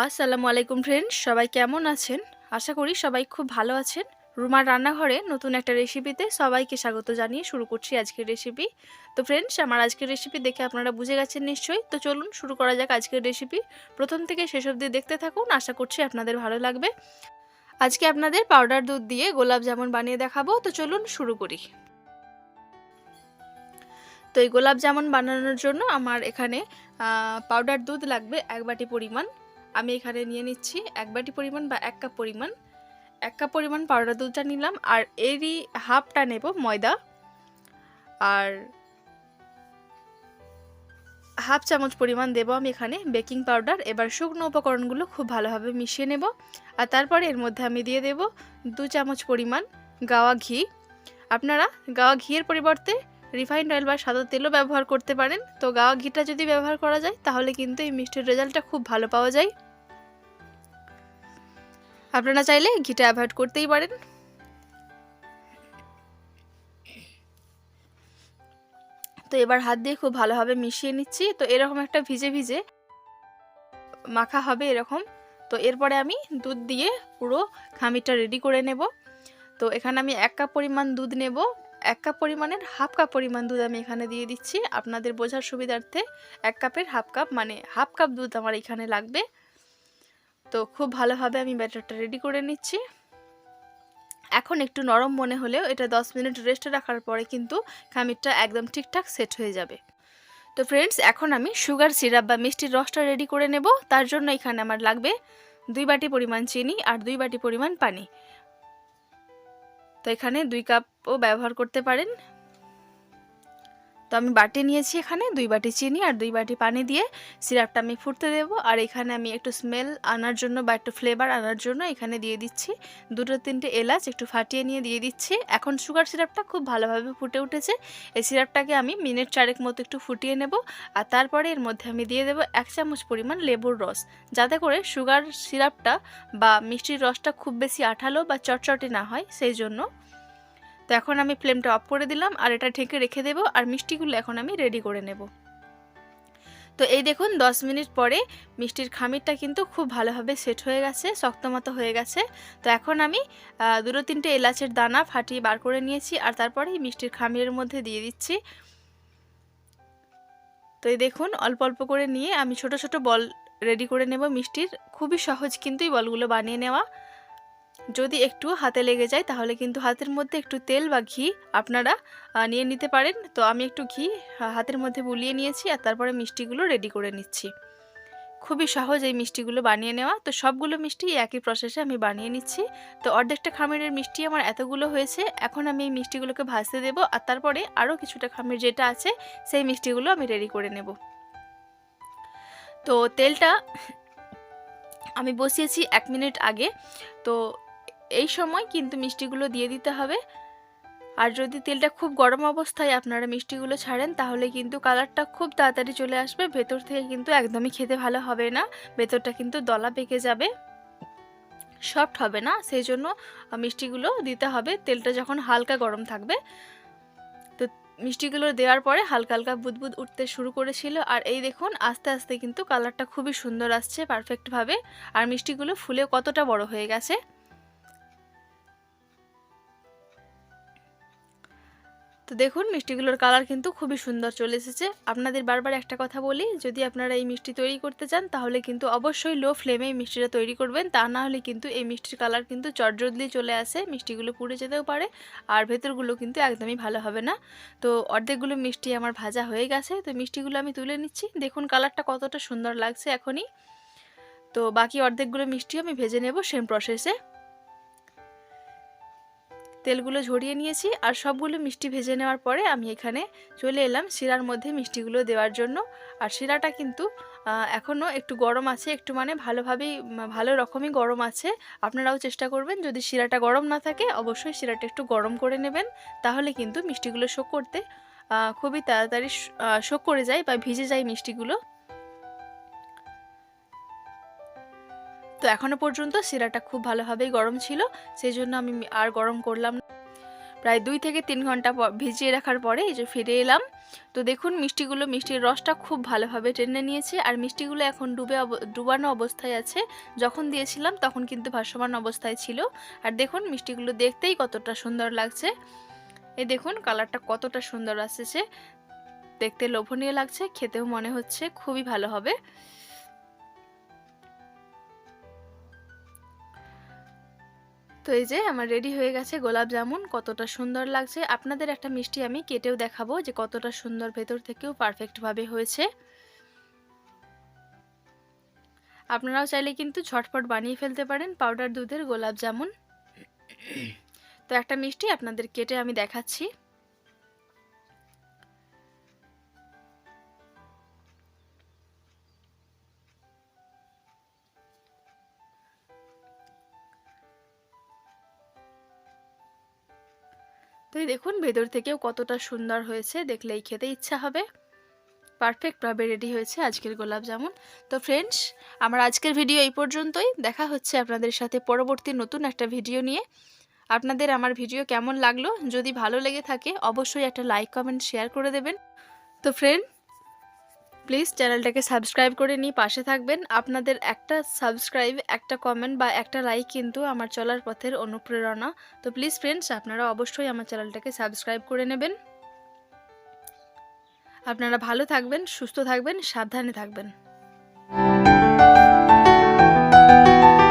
আসসালামু আলাইকুম ফ্রেন্ডস, সবাই কেমন আছেন? আশা করি সবাই খুব ভালো আছেন। রুমার রান্নাঘরে নতুন একটা রেসিপিতে সবাইকে স্বাগত জানিয়ে শুরু করছি আজকের রেসিপি। তো ফ্রেন্ডস, আমার আজকের রেসিপি দেখে আপনারা বুঝে গেছেন নিশ্চয়ই। তো চলুন শুরু করা যাক আজকের রেসিপি। প্রথম থেকে শেষ অবধি দেখতে থাকুন, আশা করছি আপনাদের ভালো লাগবে। আজকে আপনাদের পাউডার দুধ দিয়ে গোলাপ জামুন বানিয়ে দেখাবো। তো চলুন শুরু করি। তো এই গোলাপ জামুন বানানোর জন্য আমার এখানে পাউডার দুধ লাগবে 1 বাটি পরিমাণ। আমি এখানে নিয়ে নিচ্ছি 1 বাটি পরিমাণ বা 1 কাপ পরিমাণ। 1 কাপ পরিমাণ পাউডার দুধটা নিলাম, আর এরই হাফটা নেব ময়দা, আর হাফ চামচ পরিমাণ দেব আমি এখানে বেকিং পাউডার। এবার শুকনো উপকরণগুলো খুব ভালোভাবে মিশিয়ে নেব, আর তারপরে এর মধ্যে আমি দিয়ে দেব 2 চামচ পরিমাণ গাওয়া ঘি। আপনারা গাওয়া ঘিয়ের পরিবর্তে রিফাইন্ড অয়েল বা সাদা তেলও ব্যবহার করতে পারেন। তো গাওয়া ঘিটা যদি ব্যবহার করা যায় তাহলে কিন্তু এই মিষ্টির রেজাল্টটা খুব ভালো পাওয়া যায়। আপনারা চাইলে ঘিটা অ্যাভয়েড করতেই পারেন। তো এবার হাত দিয়ে খুব ভালোভাবে মিশিয়ে নিচ্ছি। তো এরকম একটা ভিজে ভিজে মাখা হবে এরকম। তো এরপরে আমি দুধ দিয়ে পুরো খামিরটা রেডি করে নেব। তো এখানে আমি 1 কাপ পরিমাণ দুধ নেব। 1 কাপ পরিমাণের হাফ কাপ পরিমাণ দুধ আমি এখানে দিয়ে দিচ্ছি আপনাদের বোঝার সুবিধার্থে। 1 কাপের হাফ কাপ মানে হাফ কাপ দুধ আমার এখানে লাগবে। তো খুব ভালোভাবে আমি ব্যাটারটা রেডি করে নিচ্ছি। এখন একটু নরম মনে হলেও এটা 10 মিনিট রেস্টে রাখার পরে কিন্তু খামিরটা একদম ঠিকঠাক সেট হয়ে যাবে। তো ফ্রেন্ডস, এখন আমি সুগার সিরাপ বা মিষ্টির রসটা রেডি করে নেব। তার জন্য এখানে আমার লাগবে 2 বাটি পরিমাণ চিনি আর 2 বাটি পরিমাণ পানি। তো এখানে 2 কাপও ব্যবহার করতে পারেন। তো আমি বাটি নিয়েছি এখানে 2 বাটি চিনি আর 2 বাটি পানি দিয়ে সিরাপটা আমি ফুটতে দেব। আর এখানে আমি একটু স্মেল আনার জন্য বা একটু ফ্লেভার আনার জন্য এখানে দিয়ে দিচ্ছি 2-3টে এলাচ একটু ফাটিয়ে নিয়ে দিয়ে দিচ্ছি। এখন সুগার সিরাপটা খুব ভালোভাবে ফুটে উঠেছে। এই সিরাপটাকে আমি মিনিট 4 মতো একটু ফুটিয়ে নেব, আর তারপরে এর মধ্যে আমি দিয়ে দেব 1 চামচ পরিমাণ লেবুর রস, যাতে করে সুগার সিরাপটা বা মিষ্টির রসটা খুব বেশি আঠালো বা চটচটে না হয়, সেই জন্য। তো এখন আমি ফ্লেমটা অফ করে দিলাম আর এটা ঢেকে রেখে দেব, আর মিষ্টিগুলো এখন আমি রেডি করে নেব। তো এই দেখুন 10 মিনিট পরে মিষ্টির খামিরটা কিন্তু খুব ভালোভাবে সেট হয়ে গেছে, শক্তমতো হয়ে গেছে। তো এখন আমি 2-3টে এলাচের দানা ফাটিয়ে বার করে নিয়েছি, আর তারপরে মিষ্টির খামিরের মধ্যে দিয়ে দিচ্ছি। তো এই দেখুন অল্প অল্প করে নিয়ে আমি ছোট ছোট বল রেডি করে নেব মিষ্টির। খুবই সহজ কিন্তু এই বলগুলো বানিয়ে নেওয়া। যদি একটু হাতে লেগে যায় তাহলে কিন্তু হাতের মধ্যে একটু তেল বা ঘি আপনারা নিয়ে নিতে পারেন। তো আমি একটু ঘি হাতের মধ্যে বুলিয়ে নিয়েছি, আর তারপরে মিষ্টিগুলো রেডি করে নিচ্ছি। খুবই সহজ এই মিষ্টিগুলো বানিয়ে নেওয়া। তো সবগুলো মিষ্টি একই প্রসেসে আমি বানিয়ে নিচ্ছি। তো অর্ধেকটা খামিরের মিষ্টি আমার এতগুলো হয়েছে। এখন আমি এই মিষ্টিগুলোকে ভাজতে দেব, আর তারপরে আরও কিছুটা খামির যেটা আছে সেই মিষ্টিগুলো আমি রেডি করে নেব। তো তেলটা আমি বসিয়েছি 1 মিনিট আগে। তো এই সময় কিন্তু মিষ্টিগুলো দিয়ে দিতে হবে। আর যদি তেলটা খুব গরম অবস্থায় আপনারা মিষ্টিগুলো ছাড়েন তাহলে কিন্তু কালারটা খুব তাড়াতাড়ি চলে আসবে, ভেতর থেকে কিন্তু একদমই খেতে ভালো হবে না। ভেতরটা কিন্তু দলা পেকে যাবে, সফট হবে না। সেই জন্য মিষ্টিগুলো দিতে হবে তেলটা যখন হালকা গরম থাকবে। তো মিষ্টিগুলো দেওয়ার পরে হালকা হালকা বুদবুদ উঠতে শুরু করেছিল, আর এই দেখুন আস্তে আস্তে কিন্তু কালারটা খুবই সুন্দর আসছে পারফেক্টভাবে। আর মিষ্টিগুলো ফুলে কতটা বড় হয়ে গেছে। তো দেখুন মিষ্টিগুলোর কালার কিন্তু খুবই সুন্দর চলে এসেছে। আপনাদের বারবার একটা কথা বলি, যদি আপনারা এই মিষ্টি তৈরি করতে চান তাহলে কিন্তু অবশ্যই লো ফ্লেমে এই মিষ্টিটা তৈরি করবেন। তা না হলে কিন্তু এই মিষ্টির কালার কিন্তু চটজলদি চলে আসে, মিষ্টিগুলো পুড়ে যেতেও পারে, আর ভেতরগুলো কিন্তু একদমই ভালো হবে না। তো অর্ধেকগুলো মিষ্টি আমার ভাজা হয়ে গেছে। তো মিষ্টিগুলো আমি তুলে নিচ্ছি। দেখুন কালারটা কতটা সুন্দর লাগছে এখনই। তো বাকি অর্ধেকগুলো মিষ্টি আমি ভেজে নেব সেম প্রসেসে। তেলগুলো ঝরিয়ে নিয়েছি, আর সবগুলো মিষ্টি ভেজে নেওয়ার পরে আমি এখানে চলে এলাম শিরার মধ্যে মিষ্টিগুলো দেওয়ার জন্য। আর শিরাটা কিন্তু এখনও একটু গরম আছে, একটু মানে ভালোভাবেই ভালো রকমই গরম আছে। আপনারাও চেষ্টা করবেন যদি শিরাটা গরম না থাকে অবশ্যই শিরাটা একটু গরম করে নেবেন, তাহলে কিন্তু মিষ্টিগুলো শোক করতে খুবই তাড়াতাড়ি শোক করে যায় বা ভিজে যায় মিষ্টিগুলো। তো এখনও পর্যন্ত শিরাটা খুব ভালোভাবেই গরম ছিল, সেই জন্য আমি আর গরম করলাম না। প্রায় 2 থেকে 3 ঘন্টা ভিজিয়ে রাখার পরে এই যে ফিরে এলাম। তো দেখুন মিষ্টির রসটা খুব ভালোভাবে টেনে নিয়েছে আর মিষ্টিগুলো এখন ডুবানো অবস্থায় আছে। যখন দিয়েছিলাম তখন কিন্তু ভাসমান অবস্থায় ছিল। আর দেখুন মিষ্টিগুলো দেখতেই কতটা সুন্দর লাগছে। এই দেখুন কালারটা কতটা সুন্দর আসছে, দেখতে লোভনীয় লাগছে, খেতেও মনে হচ্ছে খুবই ভালো হবে। তো এই যে আমার রেডি হয়ে গেছে গোলাপ জামুন, কতটা সুন্দর লাগছে। আপনাদের একটা মিষ্টি আমি কেটেও দেখাবো যে কতটা সুন্দর ভেতর থেকেও পারফেক্টভাবে হয়েছে। আপনারাও চাইলে কিন্তু ঝটপট বানিয়ে ফেলতে পারেন পাউডার দুধের গোলাপ জামুন। তো একটা মিষ্টি আপনাদের কেটে আমি দেখাচ্ছি। তো এই দেখুন ভেতর থেকেও কতটা সুন্দর হয়েছে, দেখলেই খেতে ইচ্ছা হবে। পারফেক্টভাবে রেডি হয়েছে আজকের গোলাপ জামুন। তো ফ্রেন্ডস, আমার আজকের ভিডিও এই পর্যন্তই। দেখা হচ্ছে আপনাদের সাথে পরবর্তী নতুন একটা ভিডিও নিয়ে। আপনাদের আমার ভিডিও কেমন লাগলো, যদি ভালো লেগে থাকে অবশ্যই একটা লাইক কমেন্ট শেয়ার করে দেবেন। তো ফ্রেন্ড, প্লিজ চ্যানেলটাকে সাবস্ক্রাইব করে নিয়ে পাশে থাকবেন। আপনাদের একটা সাবস্ক্রাইব, একটা কমেন্ট বা একটা লাইক কিন্তু আমার চলার পথের অনুপ্রেরণা। তো প্লিজ ফ্রেন্ডস, আপনারা অবশ্যই আমার চ্যানেলটাকে সাবস্ক্রাইব করে নেবেন। আপনারা ভালো থাকবেন, সুস্থ থাকবেন, সাবধানে থাকবেন।